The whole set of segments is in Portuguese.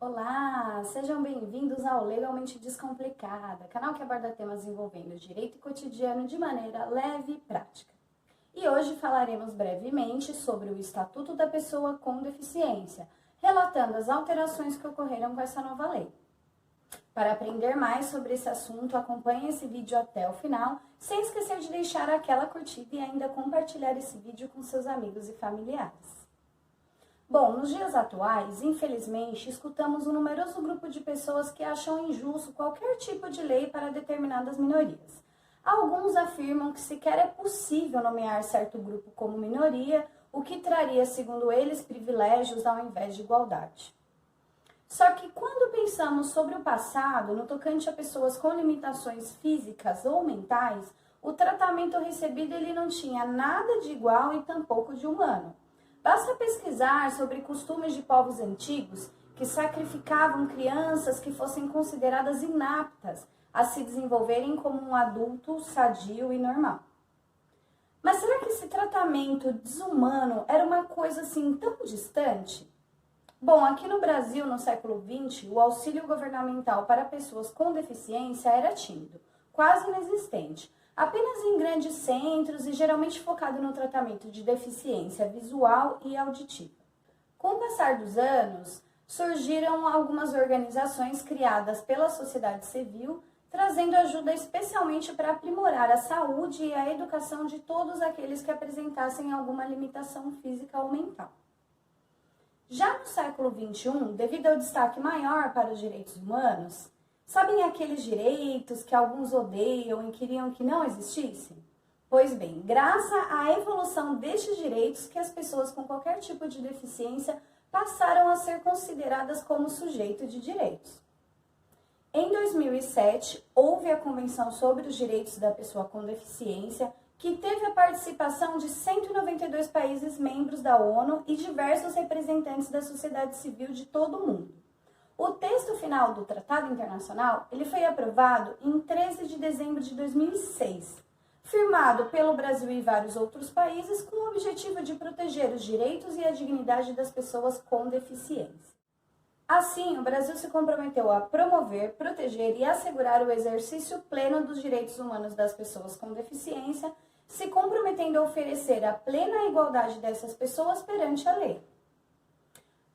Olá, sejam bem-vindos ao Legalmente Descomplicada, canal que aborda temas envolvendo direito cotidiano de maneira leve e prática. E hoje falaremos brevemente sobre o Estatuto da Pessoa com Deficiência, relatando as alterações que ocorreram com essa nova lei. Para aprender mais sobre esse assunto, acompanhe esse vídeo até o final, sem esquecer de deixar aquela curtida e ainda compartilhar esse vídeo com seus amigos e familiares. Bom, nos dias atuais, infelizmente, escutamos um numeroso grupo de pessoas que acham injusto qualquer tipo de lei para determinadas minorias. Alguns afirmam que sequer é possível nomear certo grupo como minoria, o que traria, segundo eles, privilégios ao invés de igualdade. Só que quando pensamos sobre o passado, no tocante a pessoas com limitações físicas ou mentais, o tratamento recebido ele não tinha nada de igual e tampouco de humano. Basta pesquisar sobre costumes de povos antigos que sacrificavam crianças que fossem consideradas inaptas a se desenvolverem como um adulto sadio e normal. Mas será que esse tratamento desumano era uma coisa assim tão distante? Bom, aqui no Brasil, no século XX, o auxílio governamental para pessoas com deficiência era tímido, quase inexistente. Apenas em grandes centros e geralmente focado no tratamento de deficiência visual e auditiva. Com o passar dos anos, surgiram algumas organizações criadas pela sociedade civil, trazendo ajuda especialmente para aprimorar a saúde e a educação de todos aqueles que apresentassem alguma limitação física ou mental. Já no século XXI, devido ao destaque maior para os direitos humanos, sabem aqueles direitos que alguns odeiam e queriam que não existissem? Pois bem, graças à evolução destes direitos que as pessoas com qualquer tipo de deficiência passaram a ser consideradas como sujeito de direitos. Em 2007, houve a Convenção sobre os Direitos da Pessoa com Deficiência, que teve a participação de 192 países membros da ONU e diversos representantes da sociedade civil de todo o mundo. O texto final do Tratado Internacional ele foi aprovado em 13 de dezembro de 2006, firmado pelo Brasil e vários outros países com o objetivo de proteger os direitos e a dignidade das pessoas com deficiência. Assim, o Brasil se comprometeu a promover, proteger e assegurar o exercício pleno dos direitos humanos das pessoas com deficiência, se comprometendo a oferecer a plena igualdade dessas pessoas perante a lei.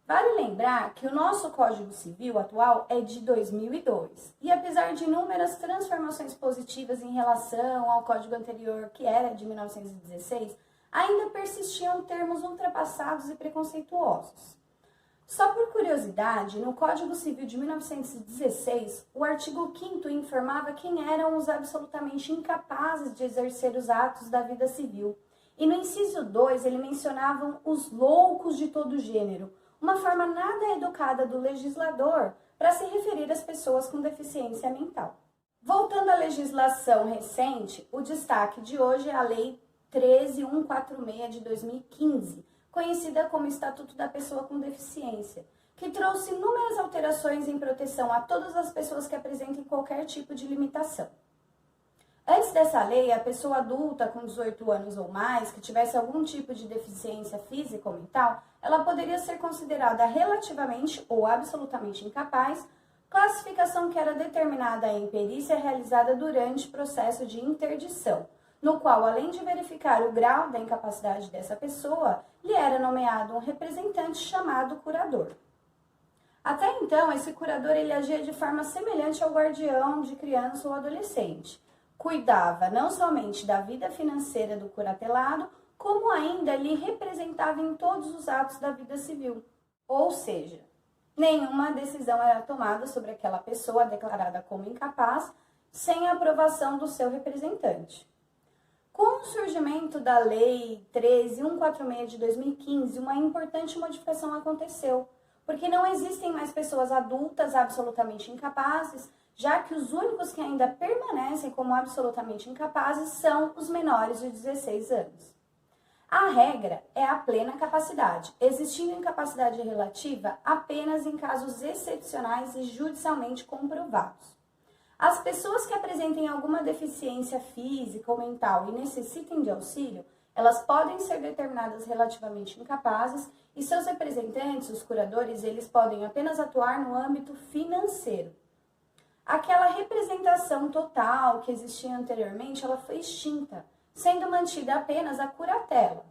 Vale lembrar que o nosso Código Civil atual é de 2002 e apesar de inúmeras transformações positivas em relação ao Código anterior, que era de 1916, ainda persistiam termos ultrapassados e preconceituosos. Só por curiosidade, no Código Civil de 1916, o artigo 5º informava quem eram os absolutamente incapazes de exercer os atos da vida civil. E no inciso 2, ele mencionava os loucos de todo gênero, uma forma nada educada do legislador para se referir às pessoas com deficiência mental. Voltando à legislação recente, o destaque de hoje é a Lei 13.146 de 2015, conhecida como Estatuto da Pessoa com Deficiência, que trouxe inúmeras alterações em proteção a todas as pessoas que apresentem qualquer tipo de limitação. Antes dessa lei, a pessoa adulta com 18 anos ou mais, que tivesse algum tipo de deficiência física ou mental, ela poderia ser considerada relativamente ou absolutamente incapaz, classificação que era determinada em perícia realizada durante o processo de interdição, no qual, além de verificar o grau da incapacidade dessa pessoa, lhe era nomeado um representante chamado curador. Até então, esse curador ele agia de forma semelhante ao guardião de criança ou adolescente. Cuidava não somente da vida financeira do curatelado, como ainda lhe representava em todos os atos da vida civil. Ou seja, nenhuma decisão era tomada sobre aquela pessoa declarada como incapaz sem a aprovação do seu representante. Com o surgimento da Lei 13.146 de 2015, uma importante modificação aconteceu, porque não existem mais pessoas adultas absolutamente incapazes, já que os únicos que ainda permanecem como absolutamente incapazes são os menores de 16 anos. A regra é a plena capacidade, existindo incapacidade relativa apenas em casos excepcionais e judicialmente comprovados. As pessoas que apresentem alguma deficiência física ou mental e necessitem de auxílio, Elas podem ser determinadas relativamente incapazes e seus representantes, os curadores, eles podem apenas atuar no âmbito financeiro. Aquela representação total que existia anteriormente, ela foi extinta, sendo mantida apenas a curatela.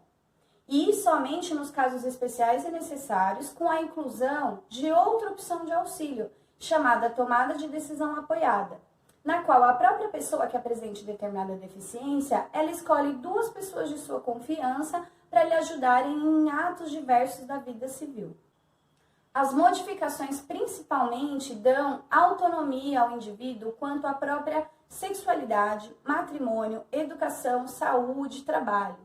E somente nos casos especiais e necessários, com a inclusão de outra opção de auxílio, chamada tomada de decisão apoiada, na qual a própria pessoa que apresente determinada deficiência, ela escolhe 2 pessoas de sua confiança para lhe ajudarem em atos diversos da vida civil. As modificações principalmente dão autonomia ao indivíduo quanto à própria sexualidade, matrimônio, educação, saúde, trabalho.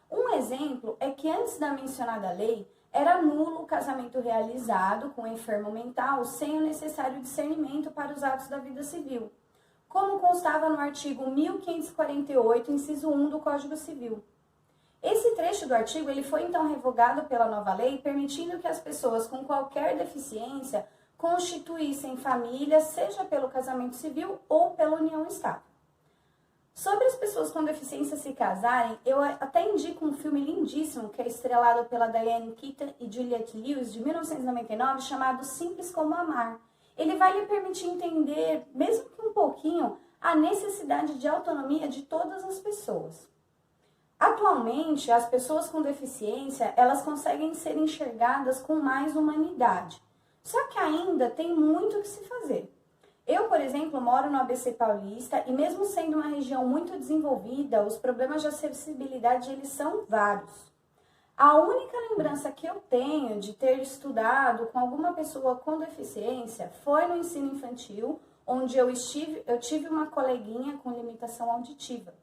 Um exemplo é que antes da mencionada lei, era nulo o casamento realizado com enfermo mental sem o necessário discernimento para os atos da vida civil, como constava no artigo 1548, inciso 1 do Código Civil. Esse trecho do artigo ele foi então revogado pela nova lei, permitindo que as pessoas com qualquer deficiência constituíssem família, seja pelo casamento civil ou pela união estável. Sobre as pessoas com deficiência se casarem, eu até indico um filme lindíssimo que é estrelado pela Diane Keaton e Juliette Lewis, de 1999, chamado Simples Como Amar. Ele vai lhe permitir entender, mesmo que um pouquinho, a necessidade de autonomia de todas as pessoas. Atualmente, as pessoas com deficiência, elas conseguem ser enxergadas com mais humanidade. Só que ainda tem muito o que se fazer. Eu, por exemplo, moro no ABC Paulista e mesmo sendo uma região muito desenvolvida, os problemas de acessibilidade eles são vários. A única lembrança que eu tenho de ter estudado com alguma pessoa com deficiência foi no ensino infantil, onde eu tive uma coleguinha com limitação auditiva.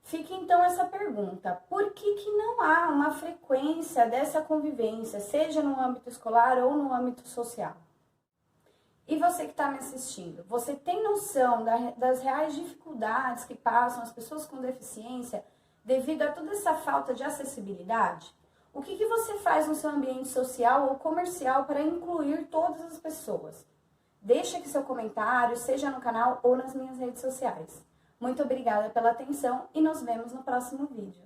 Fica então essa pergunta, por que não há uma frequência dessa convivência, seja no âmbito escolar ou no âmbito social? E você que está me assistindo, você tem noção das reais dificuldades que passam as pessoas com deficiência devido a toda essa falta de acessibilidade? O que você faz no seu ambiente social ou comercial para incluir todas as pessoas? Deixe aqui seu comentário, seja no canal ou nas minhas redes sociais. Muito obrigada pela atenção e nos vemos no próximo vídeo.